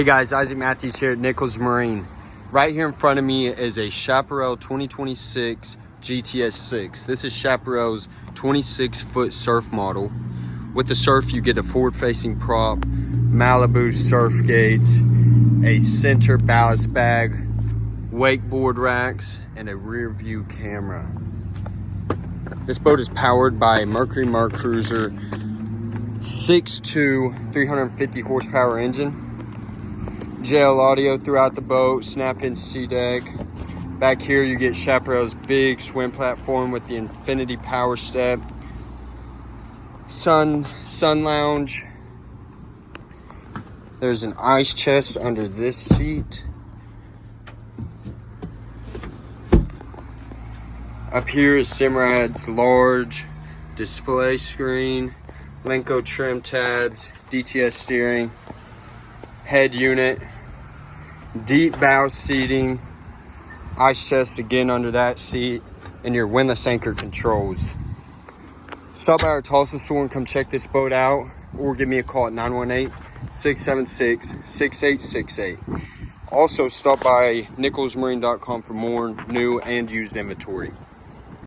Hey guys, Isaac Matthews here at Nichols Marine. Right here in front of me is a Chaparral 2026 GTS 6. This is Chaparral's 26-foot surf model. With the surf, you get a forward-facing prop, Malibu Surf Gates, a center ballast bag, wakeboard racks, and a rear view camera. This boat is powered by a Mercury Cruiser 6.2 350 horsepower engine. JL audio throughout the boat, snap-in sea deck. Back here you get Chaparral's big swim platform with the infinity power step. Sun lounge. There's an ice chest under this seat. Up here is SIMRAD's large display screen, Lenco trim tabs, DTS steering, head unit, deep bow seating, ice chest again under that seat, and your windlass anchor controls. Stop by our Tulsa store and come check this boat out, or give me a call at 918-676-6868. Also stop by nicholsmarine.com for more new and used inventory.